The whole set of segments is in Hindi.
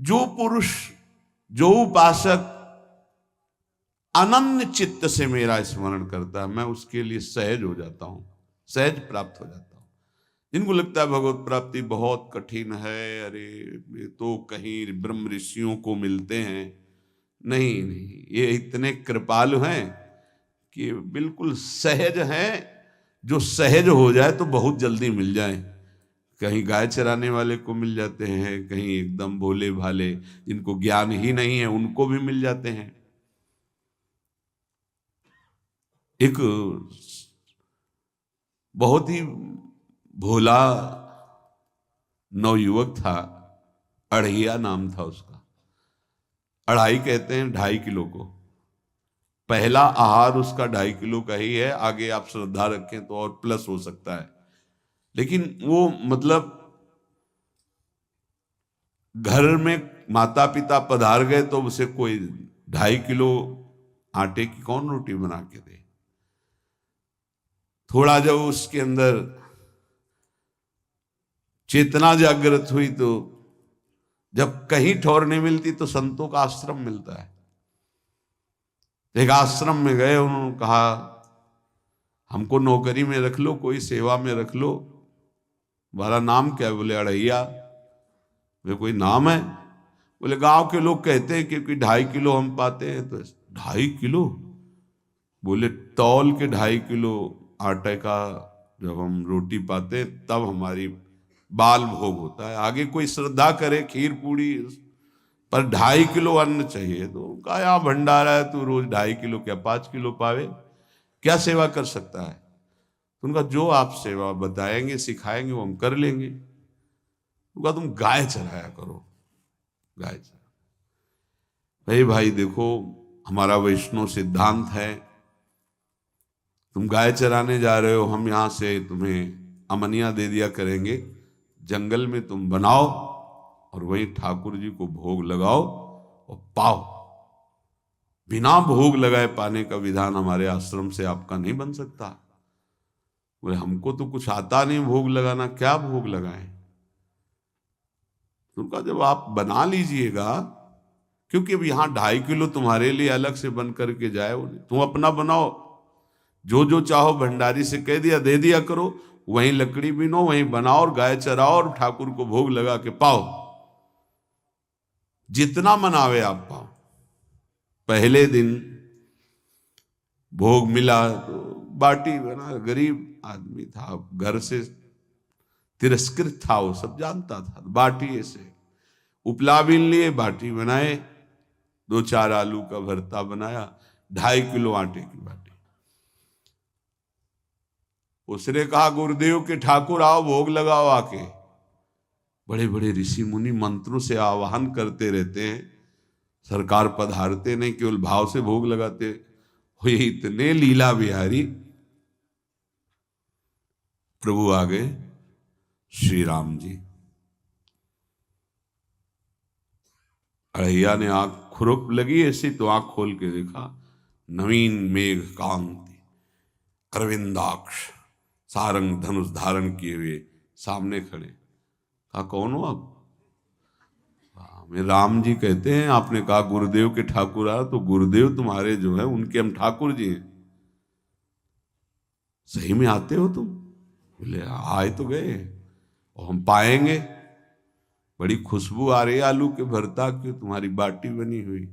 जो पुरुष, जो उपासक अनन्य चित्त से मेरा स्मरण करता है, मैं उसके लिए सहज हो जाता हूं, सहज प्राप्त हो जाता हूं। जिनको लगता है भगवत प्राप्ति बहुत कठिन है, अरे ये तो कहीं ब्रह्म ऋषियों को मिलते हैं, नहीं नहीं, ये इतने कृपालु हैं कि बिल्कुल सहज हैं। जो सहज हो जाए तो बहुत जल्दी मिल जाए। कहीं गाय चराने वाले को मिल जाते हैं, कहीं एकदम भोले भाले जिनको ज्ञान ही नहीं है उनको भी मिल जाते हैं। एक बहुत ही भोला नवयुवक था, अढ़िया नाम था उसका। अढ़ाई कहते हैं 2.5 किलो को। पहला आहार उसका 2.5 किलो का ही है, आगे आप श्रद्धा रखें तो और प्लस हो सकता है। लेकिन वो मतलब घर में माता पिता पधार गए तो उसे कोई 2.5 किलो आटे की कौन रोटी बना के दे। थोड़ा जब उसके अंदर चेतना जागृत हुई तो जब कहीं ठौर नहीं मिलती तो संतों का आश्रम मिलता है। एक आश्रम में गए, उन्होंने कहा हमको नौकरी में रख लो, कोई सेवा में रख लो, तुम्हारा नाम क्या है? बोले अढ़ैया। वे कोई नाम है? बोले गांव के लोग कहते हैं क्योंकि 2.5 किलो हम पाते हैं। तो 2.5 किलो? बोले तौल के 2.5 किलो आटे का जब हम रोटी पाते हैं तब हमारी बाल भोग होता है। आगे कोई श्रद्धा करे खीर पूड़ी, पर 2.5 किलो अन्न चाहिए। तो कहा यहाँ भंडारा है, तू रोज 2.5 किलो क्या 5 किलो पावे, क्या सेवा कर सकता है? तो उनका जो आप सेवा बताएंगे सिखाएंगे वो हम कर लेंगे। उनका तुम गाय चराया करो, गाय चरा। भाई भाई देखो, हमारा वैष्णव सिद्धांत है, तुम गाय चराने जा रहे हो, हम यहां से तुम्हें अमनिया दे दिया करेंगे, जंगल में तुम बनाओ और वहीं ठाकुर जी को भोग लगाओ और पाओ। बिना भोग लगाए पाने का विधान हमारे आश्रम से आपका नहीं बन सकता। बोले हमको तो कुछ आता नहीं भोग लगाना, क्या भोग लगाएं? उनका जब आप बना लीजिएगा, क्योंकि अब यहां 2.5 किलो तुम्हारे लिए अलग से बन करके जाए, तुम अपना बनाओ, जो जो चाहो भंडारी से कह दिया दे दिया करो, वहीं लकड़ी बीनो, वहीं बनाओ और गाय चराओ और ठाकुर को भोग लगा के पाओ। जितना मनावे आप पाओ। पहले दिन भोग मिला तो बाटी बना, गरीब आदमी था, घर से तिरस्कृत था, वो सब जानता था। बाटी ऐसे उपला बीन लिए, बाटी बनाए, 2-4 आलू का भरता बनाया, 2.5 किलो आटे की बाटी। उसने कहा गुरुदेव के ठाकुर आओ भोग लगाओ आके। बड़े बड़े ऋषि मुनि मंत्रों से आवाहन करते रहते हैं, सरकार पधारते नहीं, केवल भाव से भोग लगाते। हुए इतने लीला बिहारी, प्रभु आ गए श्री राम जी। अढ़ैया ने आंख खुरक लगी ऐसी तो आंख खोल के देखा, नवीन मेघ कांति, अरविंदाक्ष, सारंग धनुष धारण किए हुए सामने खड़े। कहा कौन हो आप? मैं राम जी कहते हैं, आपने कहा गुरुदेव के ठाकुर आ, तो गुरुदेव तुम्हारे जो है उनके हम ठाकुर जी हैं। सही में आते हो तुम? बोले आए तो गए और हम पाएंगे। बड़ी खुशबू आ रही है आलू के भरता की, तुम्हारी बाटी बनी हुई।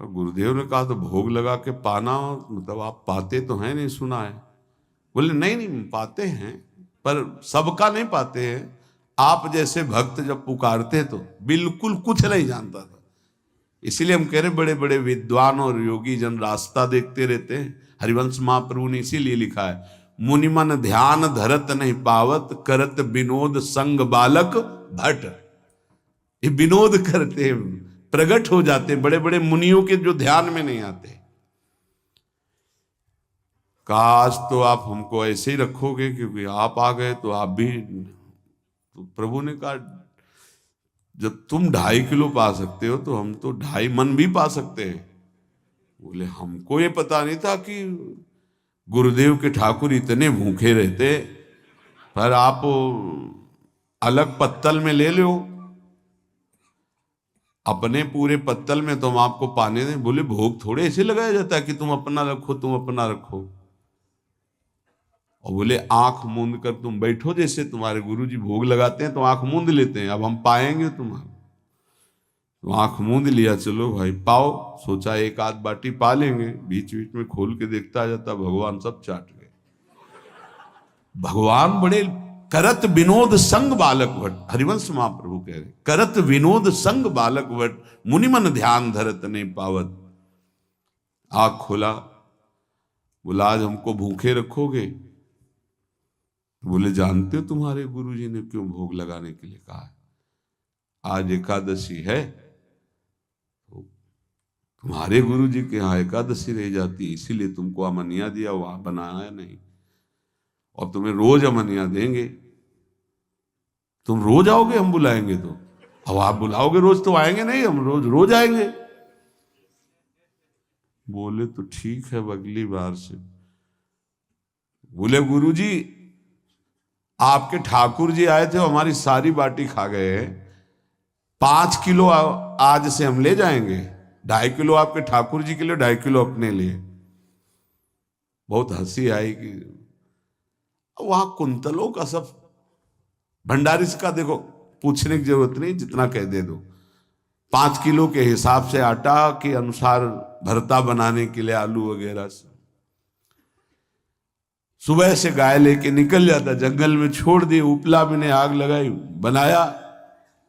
और गुरुदेव ने कहा तो भोग लगा के पाना, मतलब आप पाते तो हैं? नहीं सुना है। बोले नहीं नहीं पाते हैं, पर सबका नहीं पाते हैं। आप जैसे भक्त जब पुकारते तो बिल्कुल कुछ नहीं जानता था। इसीलिए हम कह रहे बड़े बड़े विद्वान और योगी जन रास्ता देखते रहते हैं। हरिवंश महाप्रभु ने इसीलिए लिखा है, मुनिमन ध्यान धरत नहीं पावत, करत विनोद संग बालक भट्ट। ये विनोद करते हैं, प्रकट हो जाते हैं, बड़े बड़े मुनियों के जो ध्यान में नहीं आते। काश तो आप हमको ऐसे ही रखोगे, क्योंकि आप आ गए तो आप भी। तो प्रभु ने कहा जब तुम 2.5 किलो पा सकते हो तो हम तो 2.5 मन भी पा सकते हैं। बोले हमको ये पता नहीं था कि गुरुदेव के ठाकुर इतने भूखे रहते, पर आप अलग पत्तल में ले लो। अपने पूरे पत्तल में तुम आपको पाने दें। बोले भोग थोड़े ऐसे लगाया जाता है कि तुम अपना रखो, तुम अपना रखो। और बोले आंख मूंद कर तुम बैठो, जैसे तुम्हारे गुरुजी भोग लगाते हैं तो आंख मूंद लेते हैं, अब हम पाएंगे तुम्हारा। तो आंख मूंद लिया, चलो भाई पाओ। सोचा एक आध बाटी पा लेंगे, बीच बीच में खोल के देखता जाता, भगवान सब चाट गए। भगवान बड़े करत विनोद संग बालक भट, हरिवंश महाप्रभु कह रहे, करत विनोद संग बालक भट, मुनिमन ध्यान धरत ने पावत। आंख खोला, बोला आज हमको भूखे रखोगे? बोले जानते हो तुम्हारे गुरुजी ने क्यों भोग लगाने के लिए कहा है? आज एकादशी है, तो तुम्हारे गुरुजी के यहाँ एकादशी रह जाती है, इसीलिए तुमको अमनिया दिया, वहां बनाया नहीं। और तुम्हें रोज अमनिया देंगे, तुम रोज आओगे हम बुलाएंगे तो। अब आप बुलाओगे रोज तो आएंगे नहीं, हम रोज रोज आएंगे। बोले तो ठीक है अगली बार से। बोले गुरुजी आपके ठाकुर जी आए थे, हमारी सारी बाटी खा गए, 5 किलो आज से हम ले जाएंगे, 2.5 किलो आपके ठाकुर जी के लिए, 2.5 किलो अपने लिए। बहुत हंसी आई कि वहां कुंतलों का सब भंडारी का देखो, पूछने की जरूरत नहीं, जितना कह दे दो। 5 किलो के हिसाब से आटा के अनुसार भरता बनाने के लिए आलू वगैरह सब। सुबह से गाय लेके निकल जाता, जंगल में छोड़ दिए, उपला में ने आग लगाई, बनाया,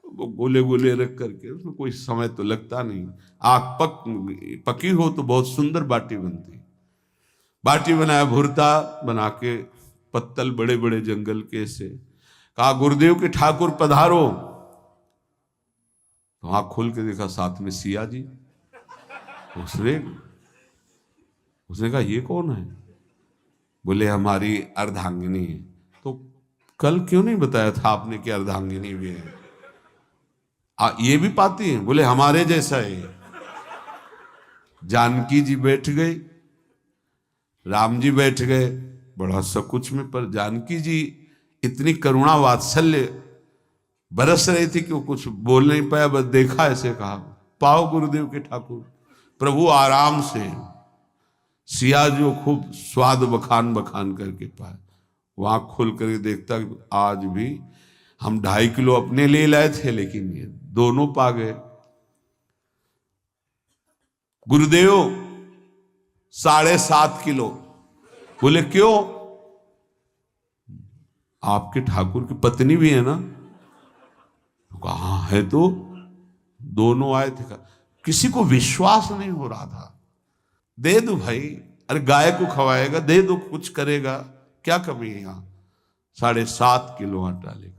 वो गोले गोले रख करके, उसमें कोई समय तो लगता नहीं। आग पकी हो तो बहुत सुंदर बाटी बनती। बाटी बनाया, भुरता बना के, पत्तल बड़े बड़े जंगल के से, कहा गुरुदेव के ठाकुर पधारो। तो आंख खोल के देखा साथ में सिया जी। उसने कहा ये कौन है? बोले हमारी अर्धांगिनी है। तो कल क्यों नहीं बताया था आपने कि अर्धांगिनी भी है? ये भी पाती है? बोले हमारे जैसा है। जानकी जी बैठ गई, राम जी बैठ गए, बड़ा सकुच में, पर जानकी जी इतनी करुणा वात्सल्य बरस रही थी कि वो कुछ बोल नहीं पाया, बस देखा, ऐसे कहा पाओ गुरुदेव के ठाकुर। प्रभु आराम से, सिया जो खूब स्वाद बखान बखान करके पाए। वहां खोल करके देखता आज भी हम 2.5 किलो अपने लिए लाए थे, लेकिन ये दोनों पा गए। गुरुदेव 7.5 किलो। बोले क्यों? आपके ठाकुर की पत्नी भी है ना? कहा है, तो दोनों आए थे। किसी को विश्वास नहीं हो रहा था। दे दो भाई, अरे गाय को खवाएगा, दे दो, कुछ करेगा, क्या कमी है यहां? 7.5 किलो आटा लेकर।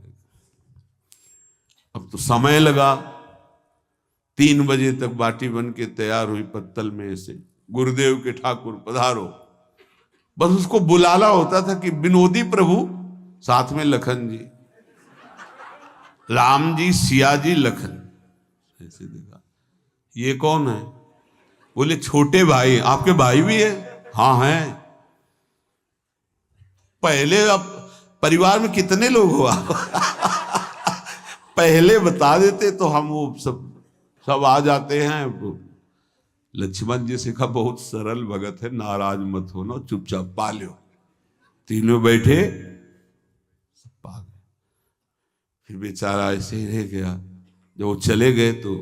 अब तो समय लगा, 3 बजे तक बाटी बन के तैयार हुई पत्तल में से। गुरुदेव के ठाकुर पधारो, बस उसको बुलाना होता था कि विनोदी प्रभु, साथ में लखन जी, राम जी, सिया जी, लखन। ऐसे देखा, ये कौन है? बोले छोटे भाई। आपके भाई भी है? हाँ हैं। पहले अब परिवार में कितने लोग हो आप? पहले बता देते तो हम वो सब आ जाते हैं। लक्ष्मण जी से कहा बहुत सरल भगत है, नाराज मत होना, चुपचाप पा लो। तीनों बैठे, सब पा गए। फिर बेचारा ऐसे ही रह गया। जब वो चले गए तो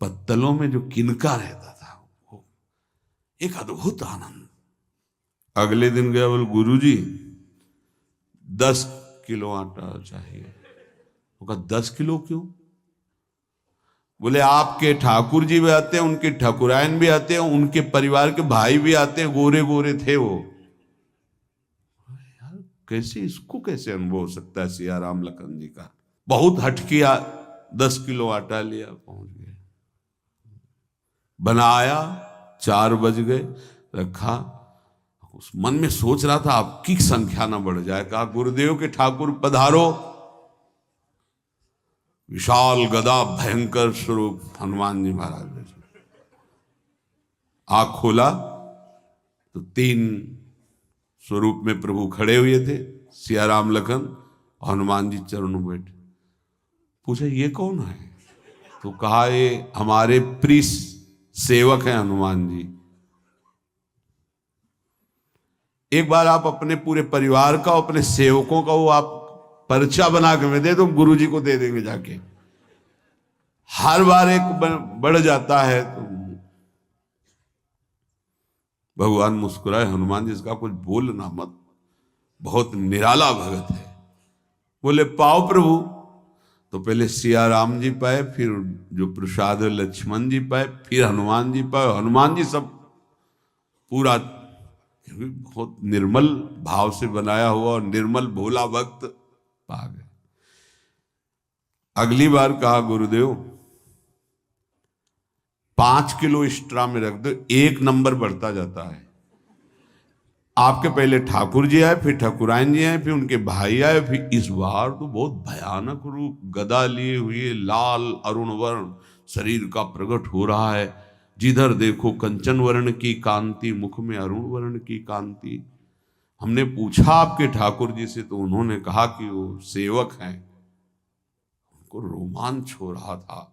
पत्तलों में जो किनका रहता था, वो एक अद्भुत आनंद। अगले दिन गया, बोल गुरुजी 10 किलो आटा चाहिए। वो कहा 10 किलो क्यों? बोले आपके ठाकुर जी भी आते हैं, उनके ठाकुरायन भी आते हैं, उनके परिवार के भाई भी आते हैं, गोरे गोरे थे वो। यार कैसे, इसको कैसे अनुभव हो सकता है सिया राम लखन जी का? बहुत हट किया, 10 किलो आटा लिया, पहुंच गए, बनाया, 4 बज गए, रखा। उस मन में सोच रहा था आपकी संख्या ना बढ़ जाए। कहा गुरुदेव के ठाकुर पधारो। विशाल गदा, भयंकर स्वरूप हनुमान जी महाराज। आंख खोला तो 3 स्वरूप में प्रभु खड़े हुए थे, सिया राम लखन, हनुमान जी चरणों बैठे। पूछा ये कौन है? तो कहा ये हमारे प्रिय सेवक हैं हनुमान जी। एक बार आप अपने पूरे परिवार का, अपने सेवकों का वो आप पर्चा बना के में दे दो, गुरु जी को दे देंगे जाके। हर बार एक बढ़ जाता है तो भगवान मुस्कुराए, हनुमान जी इसका कुछ बोलना मत, बहुत निराला भगत है। बोले पाओ प्रभु। तो पहले सिया राम जी पाए, फिर जो प्रसाद लक्ष्मण जी पाए, फिर हनुमान जी पाए। हनुमान जी सब पूरा बहुत निर्मल भाव से बनाया हुआ और निर्मल भोला भक्त पा गए। अगली बार कहा गुरुदेव 5 किलो एक्स्ट्रा में रख दो, 1 नंबर बढ़ता जाता है। आपके पहले ठाकुर जी आए, फिर ठाकुरायन जी आए, फिर उनके भाई आए, फिर इस बार तो बहुत भयानक रूप, गदा लिए हुए, लाल अरुण वर्ण शरीर का प्रकट हो रहा है। जिधर देखो कंचन वर्ण की कांति, मुख में अरुण वर्ण की कांति। हमने पूछा आपके ठाकुर जी से तो उन्होंने कहा कि वो सेवक हैं। उनको रोमांच हो रहा था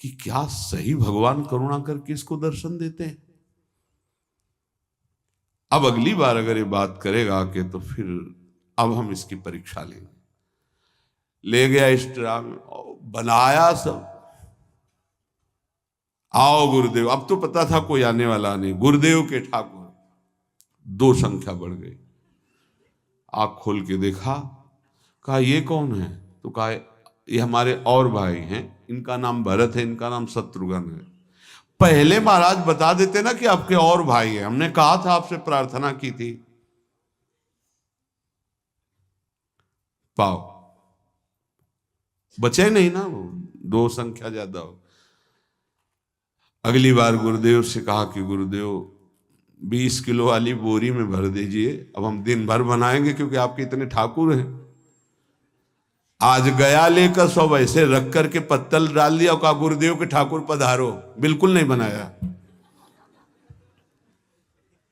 कि क्या सही भगवान करुणा करके इसको दर्शन देते हैं। अब अगली बार अगर ये बात करेगा कि तो फिर अब हम इसकी परीक्षा लेंगे। ले गया एक्स्ट्रा में, बनाया सब। आओ गुरुदेव। अब तो पता था कोई आने वाला नहीं। गुरुदेव के ठाकुर 2 संख्या बढ़ गई। आँख खोल के देखा, कहा ये कौन है? तो कहा ये हमारे और भाई हैं, इनका नाम भरत है, इनका नाम शत्रुघ्न है। पहले महाराज बता देते ना कि आपके और भाई हैं, हमने कहा था, आपसे प्रार्थना की थी। पाओ बचे नहीं ना, वो 2 संख्या ज्यादा हो। अगली बार गुरुदेव से कहा कि गुरुदेव 20 किलो वाली बोरी में भर दीजिए, अब हम दिन भर बनाएंगे क्योंकि आपके इतने ठाकुर हैं। आज गया लेकर सब ऐसे रख करके पत्तल डाल दिया और कहा गुरुदेव के ठाकुर पधारो। बिल्कुल नहीं बनाया।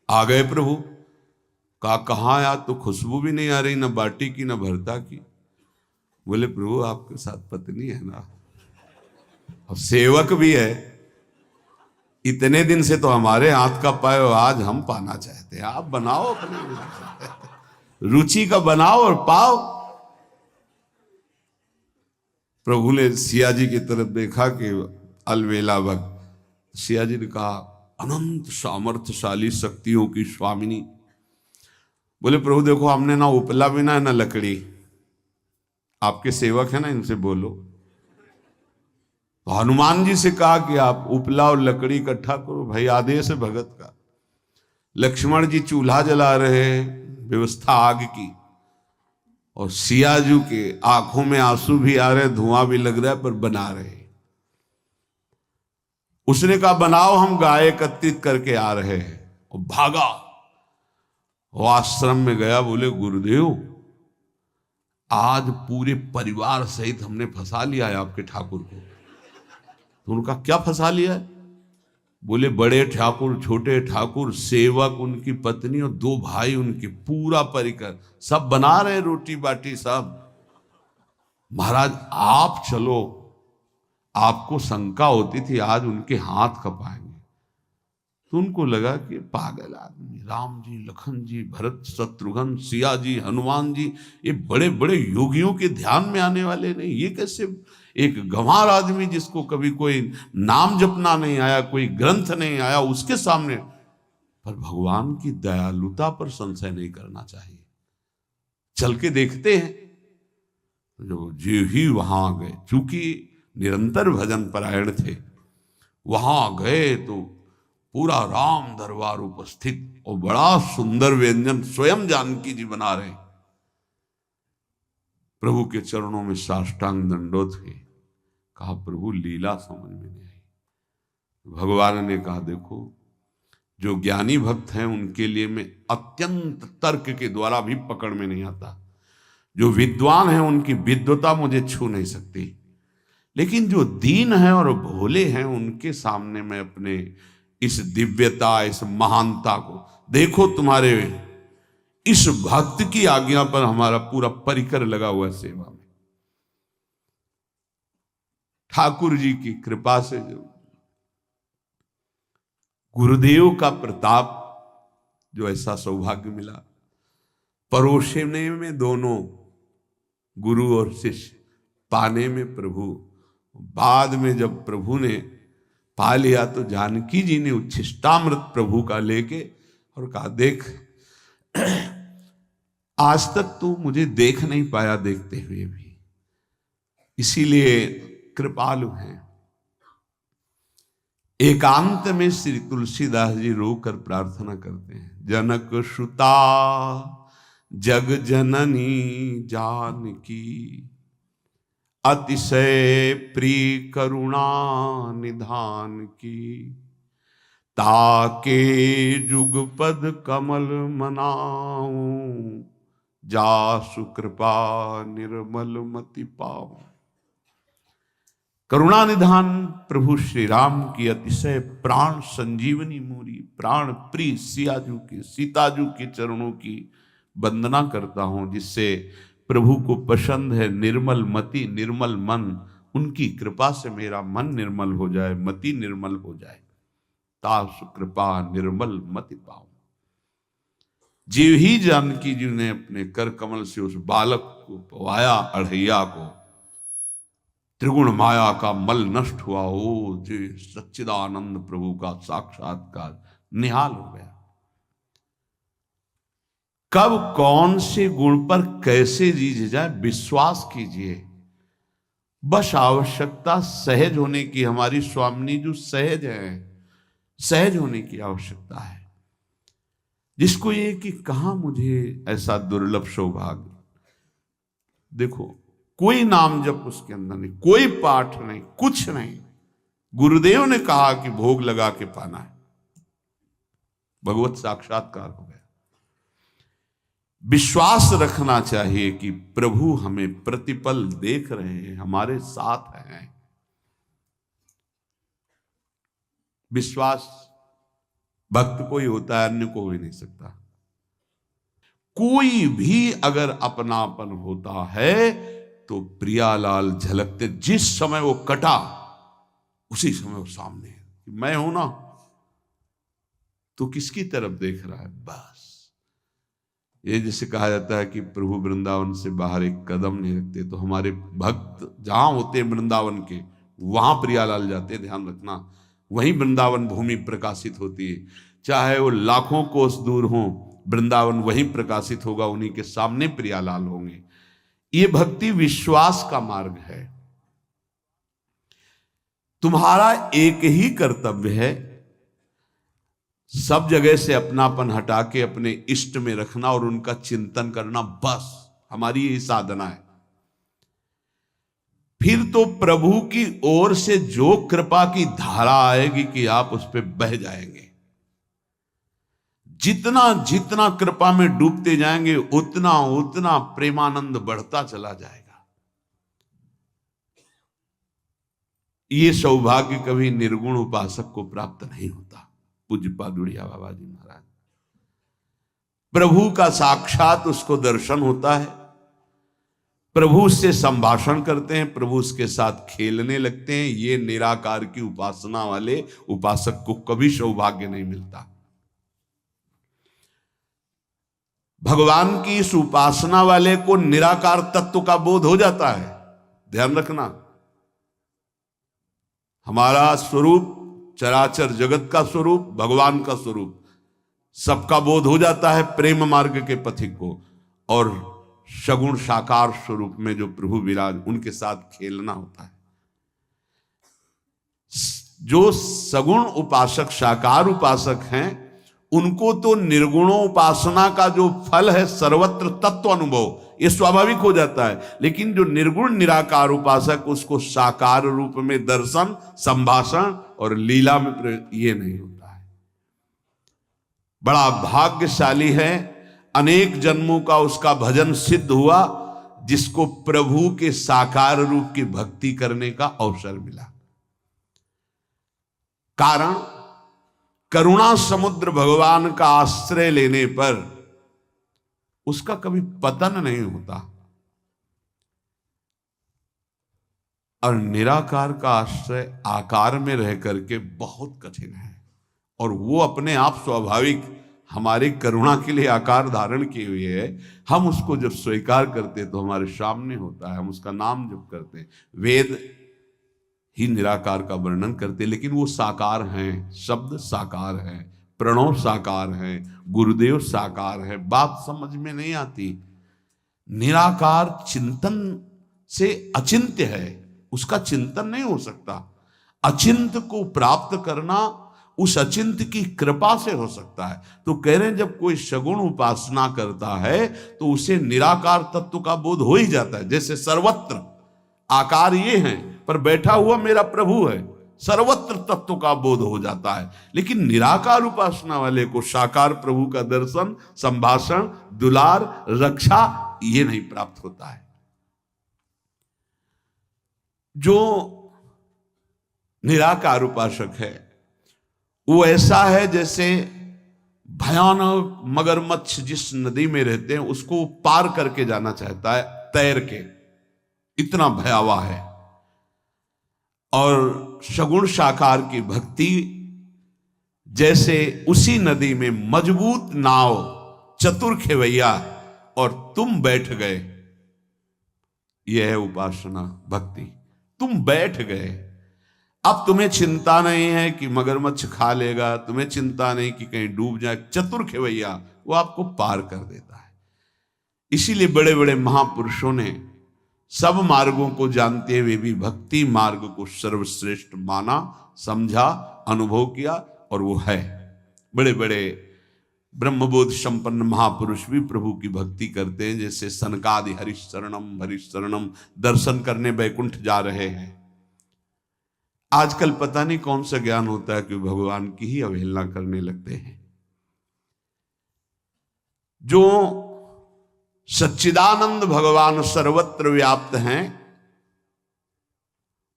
आ गए प्रभु। कहा कहाँ यार, तो खुशबू भी नहीं आ रही, ना बाटी की ना भरता की। बोले प्रभु आपके साथ पत्नी है ना, और सेवक भी है, इतने दिन से तो हमारे हाथ का पाए, आज हम पाना चाहते हैं। आप बनाओ, अपने रुचि का बनाओ और पाओ। प्रभु ने सिया जी की तरफ देखा कि अलवेला भक्त। सिया जी ने कहा अनंत सामर्थ्यशाली शक्तियों की स्वामिनी। बोले प्रभु देखो, हमने ना उपला बिना है ना लकड़ी, आपके सेवक है ना, इनसे बोलो। तो हनुमान जी से कहा कि आप उपला और लकड़ी इकट्ठा करो, भाई आदेश है भगत का। लक्ष्मण जी चूल्हा जला रहे, व्यवस्था आग की, और सियाजू के आंखों में आंसू भी आ रहे, धुआं भी लग रहा है, पर बना रहे। उसने कहा बनाओ, हम गाय एकत्रित करके आ रहे हैं। और भागा, वो आश्रम में गया। बोले गुरुदेव आज पूरे परिवार सहित हमने फंसा लिया है आपके ठाकुर को। तो उनका क्या फंसा लिया है? बोले बड़े ठाकुर, छोटे ठाकुर, सेवक, उनकी पत्नी और 2 भाई उनके, पूरा परिकर, सब बना रहे रोटी बाटी सब। महाराज आप चलो, आपको शंका होती थी आज उनके हाथ कपाएंगे। तो उनको लगा कि पागल आदमी, राम जी, लखन जी, भरत, शत्रुघ्न, सिया जी, हनुमान जी, ये बड़े बड़े योगियों के ध्यान में आने वाले नहीं, ये कैसे एक गंवार आदमी जिसको कभी कोई नाम जपना नहीं आया, कोई ग्रंथ नहीं आया, उसके सामने। पर भगवान की दयालुता पर संशय नहीं करना चाहिए। चल के देखते हैं। जो जो ही वहां गए, चूंकि निरंतर भजन परायण थे, वहां गए तो पूरा राम दरबार उपस्थित, और बड़ा सुंदर व्यंजन स्वयं जानकी जी बना रहे। प्रभु के चरणों में साष्टांग दंडोत थे। कहा प्रभु लीला समझ में नहीं आई। भगवान ने कहा देखो, जो ज्ञानी भक्त हैं उनके लिए मैं अत्यंत तर्क के द्वारा भी पकड़ में नहीं आता। जो विद्वान हैं उनकी विद्वता मुझे छू नहीं सकती, लेकिन जो दीन हैं और भोले हैं उनके सामने मैं अपने इस दिव्यता, इस महानता को देखो। तुम्हारे इस भक्त की आज्ञा पर हमारा पूरा परिकर लगा हुआ है सेवा में। ठाकुर जी की कृपा से जो गुरुदेव का प्रताप, जो ऐसा सौभाग्य मिला, परोसने में दोनों गुरु और शिष्य, पाने में प्रभु। बाद में जब प्रभु ने पा लिया तो जानकी जी ने उच्छिष्टामृत प्रभु का लेके और कहा, देख आज तक तू मुझे देख नहीं पाया देखते हुए भी, इसीलिए कृपालु हैं। एकांत में श्री तुलसीदास जी रोकर प्रार्थना करते हैं, जनक सुता जग जननी जानकी, अतिशय प्रिय करुणा निधान की, ताके जुगपद कमल मनाऊं, जासु कृपा निर्मल मति पाऊं। करुणा निधान प्रभु श्री राम की अतिशय प्राण संजीवनी मूरी, प्राण प्रिय सियाजू की, सीताजू के चरणों की वंदना करता हूं, जिससे प्रभु को पसंद है निर्मल मति निर्मल मन। उनकी कृपा से मेरा मन निर्मल हो जाए, मति निर्मल हो जाए, तासु कृपा निर्मल मति पाऊं। जीव ही जानकी जी ने अपने कर कमल से उस बालक को पवाया, अढ़ैया को, त्रिगुण माया का मल नष्ट हुआ। ओ जी सच्चिदानंद प्रभु का साक्षात्कार निहाल हो गया। कब कौन से गुण पर कैसे जीत जाए, विश्वास कीजिए। बस आवश्यकता सहज होने की। हमारी स्वामिनी जो सहज है, सहज होने की आवश्यकता है। जिसको ये कि कहां मुझे ऐसा दुर्लभ सौभाग्य, देखो कोई नाम जप उसके अंदर नहीं, कोई पाठ नहीं, कुछ नहीं। गुरुदेव ने कहा कि भोग लगा के पाना है, भगवत साक्षात्कार हो गया। विश्वास रखना चाहिए कि प्रभु हमें प्रतिपल देख रहे हैं, हमारे साथ हैं। विश्वास भक्त को ही होता है, अन्य को हो ही नहीं सकता। कोई भी अगर अपनापन होता है तो प्रियालाल झलकते, जिस समय वो कटा उसी समय वो सामने है। मैं हूं ना, तो किसकी तरफ देख रहा है? बस ये जैसे कहा जाता है कि प्रभु वृंदावन से बाहर एक कदम नहीं रखते, तो हमारे भक्त जहां होते हैं वृंदावन के, वहां प्रियालाल जाते हैं। ध्यान रखना, वहीं वृंदावन भूमि प्रकाशित होती है। चाहे वो लाखों कोस दूर हो, वृंदावन वहीं प्रकाशित होगा, उन्हीं के सामने प्रियालाल होंगे। ये भक्ति विश्वास का मार्ग है। तुम्हारा एक ही कर्तव्य है, सब जगह से अपनापन हटा के अपने इष्ट में रखना और उनका चिंतन करना। बस हमारी यही साधना है। फिर तो प्रभु की ओर से जो कृपा की धारा आएगी कि आप उस पर बह जाएंगे। जितना जितना कृपा में डूबते जाएंगे, उतना उतना प्रेमानंद बढ़ता चला जाएगा। ये सौभाग्य कभी निर्गुण उपासक को प्राप्त नहीं होता। पूज्य पादुड़िया बाबा जी महाराज, प्रभु का साक्षात उसको दर्शन होता है, प्रभु उससे संभाषण करते हैं, प्रभु उसके साथ खेलने लगते हैं। ये निराकार की उपासना वाले उपासक को कभी सौभाग्य नहीं मिलता। भगवान की इस उपासना वाले को निराकार तत्व का बोध हो जाता है। ध्यान रखना, हमारा स्वरूप चराचर जगत का स्वरूप, भगवान का स्वरूप, सबका बोध हो जाता है प्रेम मार्ग के पथिक को। और सगुण साकार स्वरूप में जो प्रभु विराज, उनके साथ खेलना होता है। जो सगुण उपासक, साकार उपासक हैं, उनको तो निर्गुणोपासना का जो फल है, सर्वत्र तत्व अनुभव, ये स्वाभाविक हो जाता है। लेकिन जो निर्गुण निराकार उपासक, उसको साकार रूप में दर्शन, संभाषण और लीला में ये नहीं होता है। बड़ा भाग्यशाली है, अनेक जन्मों का उसका भजन सिद्ध हुआ, जिसको प्रभु के साकार रूप की भक्ति करने का अवसर मिला। कारण, करुणा समुद्र भगवान का आश्रय लेने पर उसका कभी पतन नहीं होता। और निराकार का आश्रय आकार में रह करके बहुत कठिन है। और वो अपने आप स्वाभाविक हमारे करुणा के लिए आकार धारण किए हुए है। हम उसको जब स्वीकार करते तो हमारे सामने होता है, हम उसका नाम जप करते हैं। वेद ही निराकार का वर्णन करते, लेकिन वो साकार हैं, शब्द साकार है, प्रणव साकार है, गुरुदेव साकार है। बात समझ में नहीं आती। निराकार चिंतन से अचिंत्य है, उसका चिंतन नहीं हो सकता। अचिंत्य को प्राप्त करना उस अचिंत्य की कृपा से हो सकता है। तो कह रहे हैं जब कोई सगुण उपासना करता है तो उसे निराकार तत्व का बोध हो ही जाता है। जैसे सर्वत्र आकार ये है पर बैठा हुआ मेरा प्रभु है, सर्वत्र तत्व का बोध हो जाता है। लेकिन निराकार उपासना वाले को साकार प्रभु का दर्शन, संभाषण, दुलार, रक्षा ये नहीं प्राप्त होता है। जो निराकार उपासक है वो ऐसा है जैसे भयानक मगरमच्छ जिस नदी में रहते हैं उसको पार करके जाना चाहता है तैर के, इतना भयावह है। और सगुण साकार की भक्ति जैसे उसी नदी में मजबूत नाव, चतुर खेवैया और तुम बैठ गए। यह है उपासना भक्ति। तुम बैठ गए, अब तुम्हें चिंता नहीं है कि मगरमच्छ खा लेगा, तुम्हें चिंता नहीं कि कहीं डूब जाए। चतुर खेवैया वो आपको पार कर देता है। इसीलिए बड़े बड़े महापुरुषों ने सब मार्गों को जानते हुए भी भक्ति मार्ग को सर्वश्रेष्ठ माना, समझा, अनुभव किया, और वो है। बड़े बड़े ब्रह्मबोध संपन्न महापुरुष भी प्रभु की भक्ति करते हैं। जैसे सनकादि हरिशरणम दर्शन करने बैकुंठ जा रहे हैं। आजकल पता नहीं कौन सा ज्ञान होता है कि भगवान की ही अवहेलना करने लगते हैं। जो सच्चिदानंद भगवान सर्वत्र व्याप्त हैं,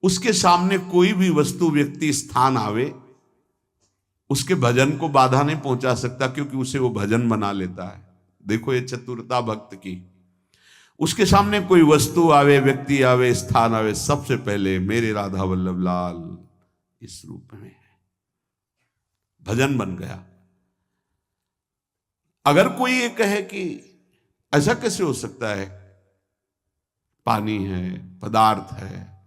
उसके सामने कोई भी वस्तु, व्यक्ति, स्थान आवे, उसके भजन को बाधा नहीं पहुंचा सकता, क्योंकि उसे वो भजन बना लेता है। देखो ये चतुरता भक्त की। उसके सामने कोई वस्तु आवे, व्यक्ति आवे, स्थान आवे, सबसे पहले मेरे राधा वल्लभ लाल इस रूप में है, भजन बन गया। अगर कोई ये कहे कि ऐसा कैसे हो सकता है, पानी है, पदार्थ है,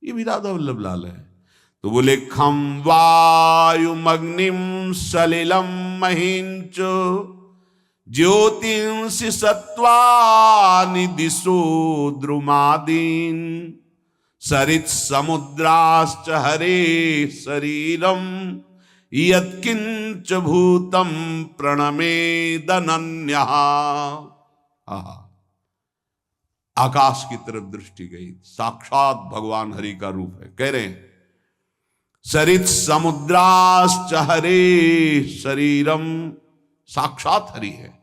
ये भी राधा वल्लभ लाल है, तो बोले खम वायुमग्निम सलिलम महिंच ज्योतिंसि सत्वानि दिशो द्रुमादीन सरित समुद्राश्च हरे शरीरम यत्किंच भूतम प्रणमेदनन्यः। आकाश की तरफ दृष्टि गई, साक्षात भगवान हरि का रूप है। कह रहे हैं सरित समुद्राश्च हरे शरीरम, साक्षात हरि है।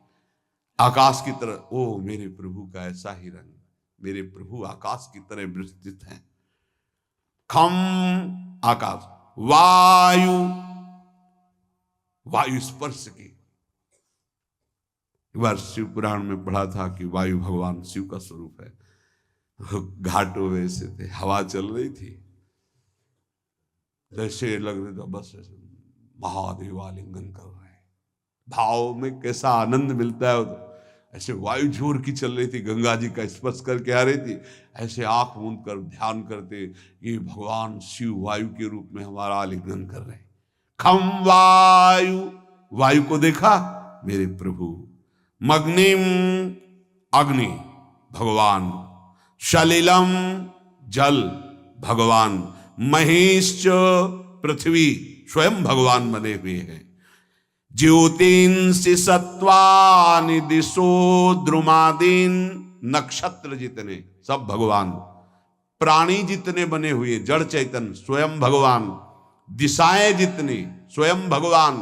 आकाश की तरह, ओ मेरे प्रभु का ऐसा ही रंग, मेरे प्रभु आकाश की तरह विस्तृत हैं। खम आकाश, वायु, वायु स्पर्श की। एक बार शिव पुराण में पढ़ा था कि वायु भगवान शिव का स्वरूप है। घाटों में से थे, हवा चल रही थी, जैसे लग रहे था बस ऐसे महादेव आलिंगन कर रहे हैं। भाव में कैसा आनंद मिलता है। तो ऐसे वायु जोर की चल रही थी, गंगा जी का स्पर्श करके आ रही थी, ऐसे आंख मूंद कर ध्यान करते ये भगवान शिव वायु के रूप में हमारा आलिंगन कर रहे हैं। खम वायु, वायु को देखा मेरे प्रभु। मग्निम, अग्नि भगवान। सलिलम, जल भगवान। महिश्च, पृथ्वी स्वयं भगवान बने हुए हैं। ज्योतिंसि सत्वानि दिशो द्रुमादीन, नक्षत्र जितने सब भगवान। प्राणी जितने बने हुए जड़ चैतन्य स्वयं भगवान। दिशाएं जितनी स्वयं भगवान।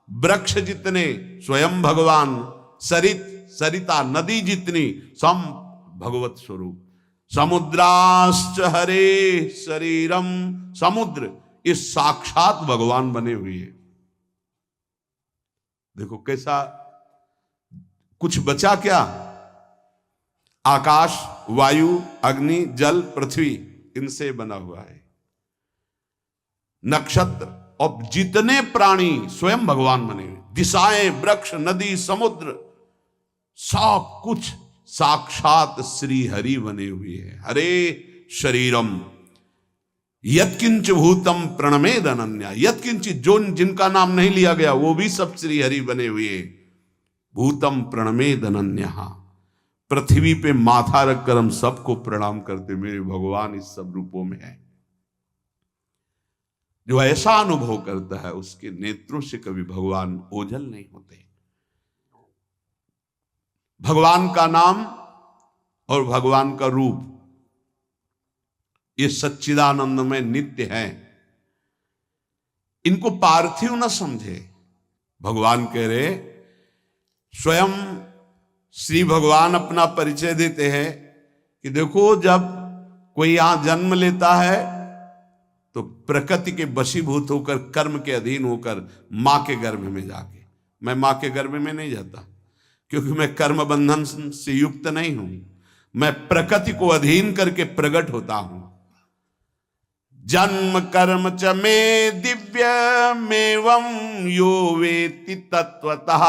वृक्ष जितने स्वयं भगवान। सरित, सरिता नदी जितनी सब भगवत स्वरूप। समुद्राश्च हरे शरीरम, समुद्र ये साक्षात भगवान बने हुए हैं। देखो कैसा, कुछ बचा क्या? आकाश, वायु, अग्नि, जल, पृथ्वी इनसे बना हुआ है। नक्षत्र और जितने प्राणी स्वयं भगवान बने हुए, दिशाएं, वृक्ष, नदी, समुद्र, सब कुछ साक्षात श्री हरि बने हुए हैं। हरे शरीरम यत्किंच भूतम प्रणमेद अनन्या, यत्किंच जो जिनका नाम नहीं लिया गया वो भी सब श्री हरि बने हुए। भूतम प्रणमेद अनन्या, पृथ्वी पे माथा रखकर हम सबको प्रणाम करते, मेरे भगवान इस सब रूपों में है। जो ऐसा अनुभव करता है उसके नेत्रों से कभी भगवान ओझल नहीं होते। भगवान का नाम और भगवान का रूप ये सच्चिदानंद में नित्य है। इनको पार्थिव न समझे। भगवान कह रहे, स्वयं श्री भगवान अपना परिचय देते हैं कि देखो, जब कोई यहां जन्म लेता है तो प्रकृति के वशीभूत होकर, कर्म के अधीन होकर मां के गर्भ में जाके, मैं मां के गर्भ में नहीं जाता क्योंकि मैं कर्म बंधन से युक्त नहीं हूं, मैं प्रकृति को अधीन करके प्रकट होता हूं। जन्म कर्म च मे दिव्यमेवं यो वेत्ति तत्वतः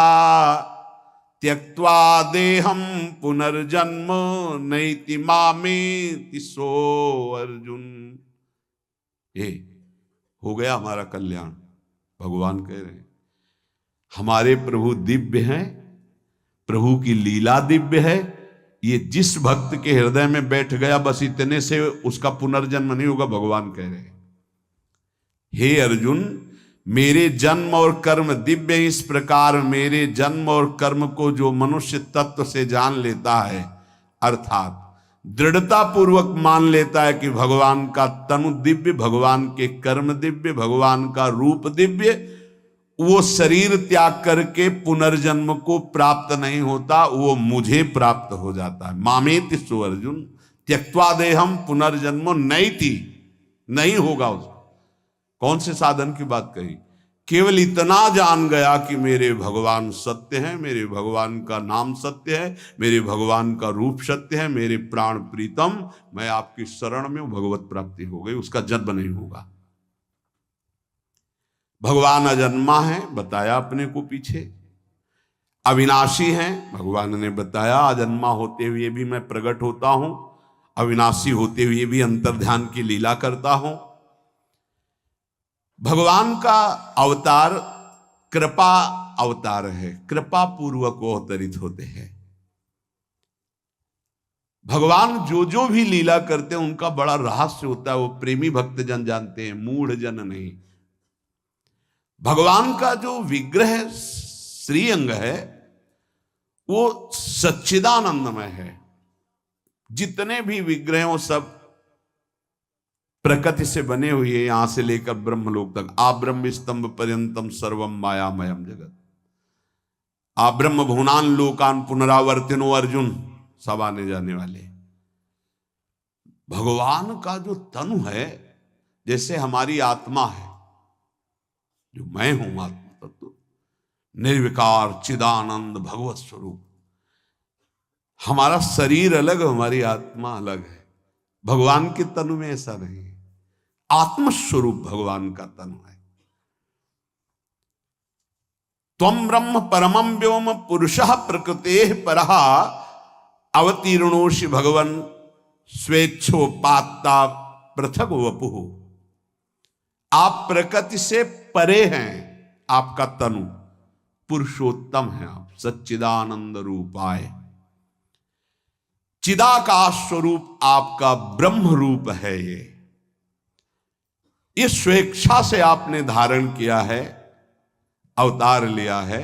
त्यक्त्वा देहं पुनर्जन्म नैति मामेति सो अर्जुन। ये हो गया हमारा कल्याण। भगवान कह रहे हैं हमारे प्रभु दिव्य हैं, प्रभु की लीला दिव्य है। ये जिस भक्त के हृदय में बैठ गया बस इतने से उसका पुनर्जन्म नहीं होगा। भगवान कह रहे हैं हे अर्जुन, मेरे जन्म और कर्म दिव्य, इस प्रकार मेरे जन्म और कर्म को जो मनुष्य तत्व से जान लेता है, अर्थात दृढ़ता पूर्वक मान लेता है कि भगवान का तनु दिव्य, भगवान के कर्म दिव्य, भगवान का रूप दिव्य, वो शरीर त्याग करके पुनर्जन्म को प्राप्त नहीं होता, वो मुझे प्राप्त हो जाता है। मामेति सो अर्जुन त्यक्त्वा देहम पुनर्जन्मो नैति, नहीं होगा उसको। कौन से साधन की बात कही? केवल इतना जान गया कि मेरे भगवान सत्य हैं, मेरे भगवान का नाम सत्य है, मेरे भगवान का रूप सत्य है, मेरे प्राण प्रीतम, मैं आपकी शरण में हूं, भगवत प्राप्ति हो गई, उसका जन्म नहीं होगा। भगवान अजन्मा है, बताया अपने को पीछे। अविनाशी हैं, भगवान ने बताया अजन्मा होते हुए भी मैं प्रकट होता हूं, अविनाशी होते हुए भी अंतर्ध्यान की लीला करता हूं। भगवान का अवतार कृपा अवतार है, कृपा पूर्वक वो अवतरित होते हैं। भगवान जो जो भी लीला करते हैं उनका बड़ा रहस्य होता है, वो प्रेमी भक्त जन जानते हैं, मूढ़ जन नहीं। भगवान का जो विग्रह श्रीअंग है वो सच्चिदानंदमय है। जितने भी विग्रह हैं वो सब प्रकृति से बने हुए, यहां से लेकर ब्रह्मलोक तक। आ ब्रह्म स्तंभ पर्यंतम सर्वम मायामयम जगत, आ ब्रह्म भुवनान लोकान पुनरावर्तिनो अर्जुन, सब आने जाने वाले। भगवान का जो तनु है जैसे हमारी आत्मा है, जो मैं हूं आत्मा तत्व, निर्विकार चिदानंद भगवत स्वरूप। हमारा शरीर अलग, हमारी आत्मा अलग है। भगवान के तनु में ऐसा नहीं है। आत्मस्वरूप भगवान का तनु है। त्वं ब्रह्म परमं व्योम पुरुषः प्रकृतेः परः अवतीर्णोषि भगवन् स्वेच्छोपात्ता पृथक वपुः। आप प्रकृति से परे हैं, आपका तनु पुरुषोत्तम है, आप सच्चिदानंद रूपाय। चिदाकाश स्वरूप आपका ब्रह्म रूप है। ये स्वेच्छा से आपने धारण किया है, अवतार लिया है,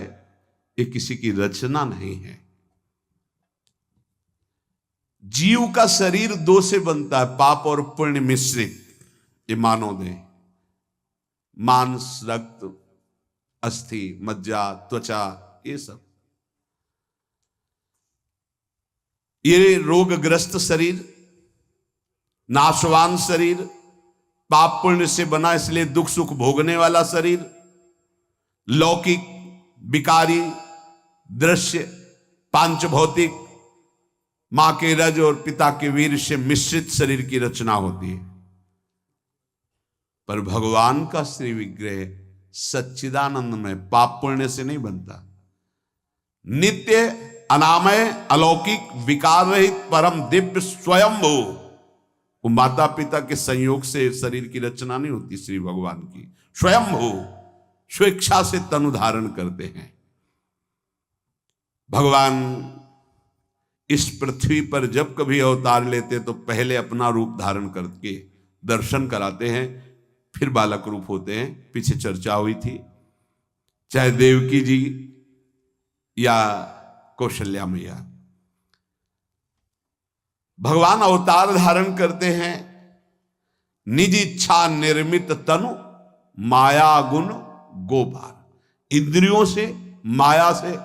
ये किसी की रचना नहीं है। जीव का शरीर दो से बनता है, पाप और पुण्य मिश्रित। ये मानो दे, मांस, रक्त, अस्थि, मज्जा, त्वचा, ये सब। ये रोगग्रस्त शरीर, नाशवान शरीर, पाप पुण्य से बना इसलिए दुख सुख भोगने वाला शरीर, लौकिक, विकारी, दृश्य, पांच भौतिक, मां के रज और पिता के वीर से मिश्रित शरीर की रचना होती है। पर भगवान का श्री विग्रह सच्चिदानंद में पाप पुण्य से नहीं बनता। नित्य अनामय अलौकिक विकार रहित परम दिव्य स्वयंभू, वो माता पिता के संयोग से शरीर की रचना नहीं होती, श्री भगवान की स्वयंभू स्वेच्छा से तनु धारण करते हैं। भगवान इस पृथ्वी पर जब कभी अवतार लेते तो पहले अपना रूप धारण करके दर्शन कराते हैं, फिर बालक रूप होते हैं। पीछे चर्चा हुई थी, चाहे देवकी जी या कौशल्या मैया, भगवान अवतार धारण करते हैं। निज इच्छा निर्मित तनु माया गुण गोपार, इंद्रियों से, माया से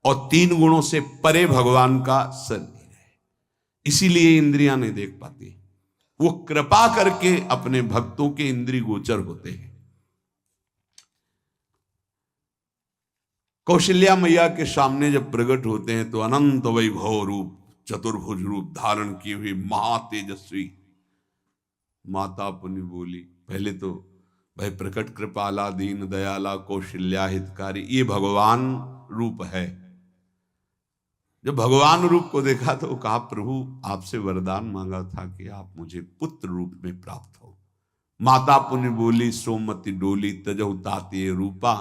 और 3 गुणों से परे भगवान का शरीर है, इसीलिए इंद्रियां नहीं देख पाती। वो कृपा करके अपने भक्तों के इंद्रिय गोचर होते हैं। कौशल्या मैया के सामने जब प्रकट होते हैं तो अनंत वैभव रूप, चतुर्भुज रूप धारण की हुई महातेजस्वी माता पुण्य बोली। पहले तो भाई प्रकट कृपाला दीन दयाला कौशल्या हितकारी, ये भगवान रूप है। जब भगवान रूप को देखा तो कहा, प्रभु आपसे वरदान मांगा था कि आप मुझे पुत्र रूप में प्राप्त हो। माता पुण्य बोली, सोमति डोली तजहु ताते रूपा,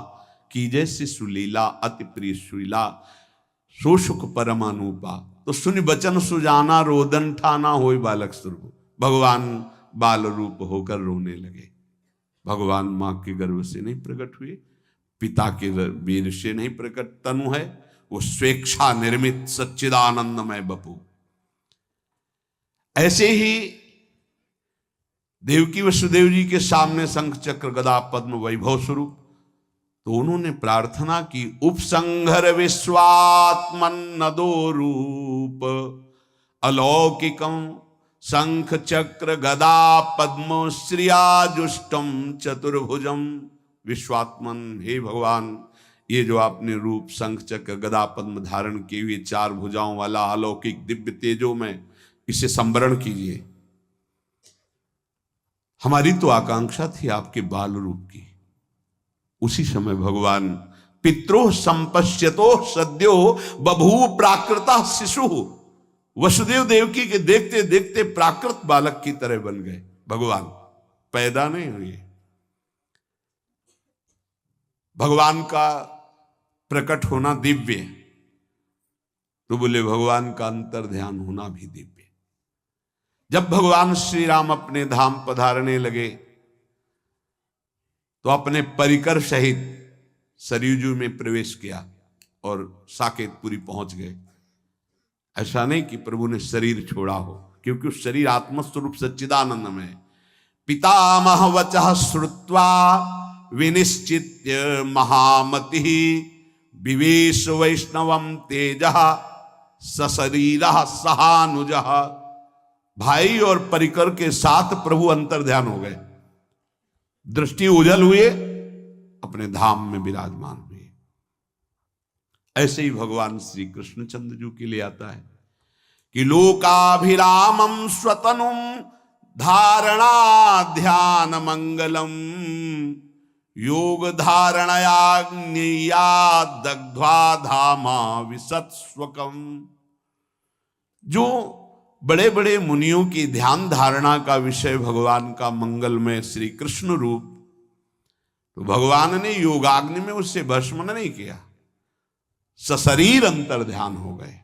की जैसे सुलीला अति प्रिय सुला, सो सुख परमानुपा। तो सुनि बचन सुजाना, रोदन ठाना होय बालक स्वरूप। भगवान बाल रूप होकर रोने लगे। भगवान मां के गर्भ से नहीं प्रकट हुए, पिता के वीर से नहीं प्रकट तनु है, वो स्वेच्छा निर्मित सच्चिदानंदमय बपू। ऐसे ही देवकी वसुदेव जी के सामने शंख चक्र गदा पद्म वैभव स्वरूप, तो उन्होंने प्रार्थना की, उपसंहर विश्वात्मन नदो रूप अलौकिकम शंख चक्र गदा पद्म श्रियाजुष्टम चतुर्भुजम। विश्वात्मन, हे भगवान, ये जो आपने रूप शंख चक्र गदा पद्म धारण किए हुए 4 भुजाओं वाला अलौकिक दिव्य तेजो में, इसे संवरण कीजिए। हमारी तो आकांक्षा थी आपके बाल रूप की। उसी समय भगवान पित्रो संपश्यतो सद्यो बभू प्राकृता शिशु, वसुदेव देवकी के देखते देखते प्राकृत बालक की तरह बन गए। भगवान पैदा नहीं हुए। भगवान का प्रकट होना दिव्य, तो बोले भगवान का अंतर ध्यान होना भी दिव्य। जब भगवान श्री राम अपने धाम पधारने लगे तो अपने परिकर सहित सरयूजू में प्रवेश किया और साकेतपुरी पहुंच गए। ऐसा नहीं कि प्रभु ने शरीर छोड़ा हो, क्योंकि उस शरीर आत्मस्वरूप सच्चिदानंद में। पितामह वचः श्रुत्वा विनिश्चित्य महामति विवेश वैष्णवम तेजः सशरीरः सहानुजः। भाई और परिकर के साथ प्रभु अंतर ध्यान हो गए, दृष्टि उजल हुए, अपने धाम में विराजमान हुए। ऐसे ही भगवान श्री कृष्णचंद्र जी के लिए आता है कि लोकाभिरामम स्वतनुम धारणा ध्यान मंगलम योग धारणयाग्निया दग्ध्वा धामा विसत्स्वकम। जो बड़े बड़े मुनियों की ध्यान धारणा का विषय भगवान का मंगलमय श्री कृष्ण रूप, तो भगवान ने योगाग्नि में उससे भस्म नहीं किया, सशरीर अंतर ध्यान हो गए।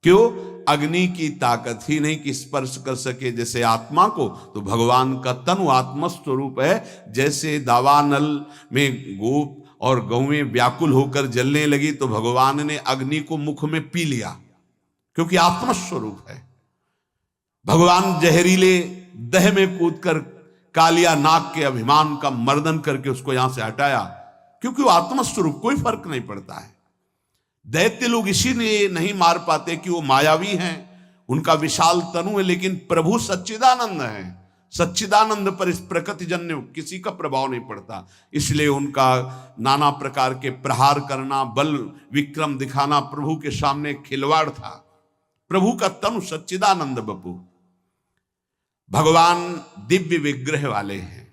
क्यों? अग्नि की ताकत ही नहीं कि स्पर्श कर सके जैसे आत्मा को, तो भगवान का तनु आत्मस्वरूप है। जैसे दावानल में गोप और गौएं व्याकुल होकर जलने लगी तो भगवान ने अग्नि को मुख में पी लिया, क्योंकि आत्मस्वरूप है। भगवान जहरीले दह में कूदकर कालिया नाग के अभिमान का मर्दन करके उसको यहां से हटाया, क्योंकि वो आत्मस्वरूप, कोई फर्क नहीं पड़ता है। दैत्य लोग इसीलिए नहीं मार पाते कि वो मायावी हैं, उनका विशाल तनु है, लेकिन प्रभु सच्चिदानंद है। सच्चिदानंद पर इस प्रकृति जन्य किसी का प्रभाव नहीं पड़ता, इसलिए उनका नाना प्रकार के प्रहार करना, बल विक्रम दिखाना प्रभु के सामने खिलवाड़ था। प्रभु का तनु सच्चिदानंद बपू। भगवान दिव्य विग्रह वाले हैं,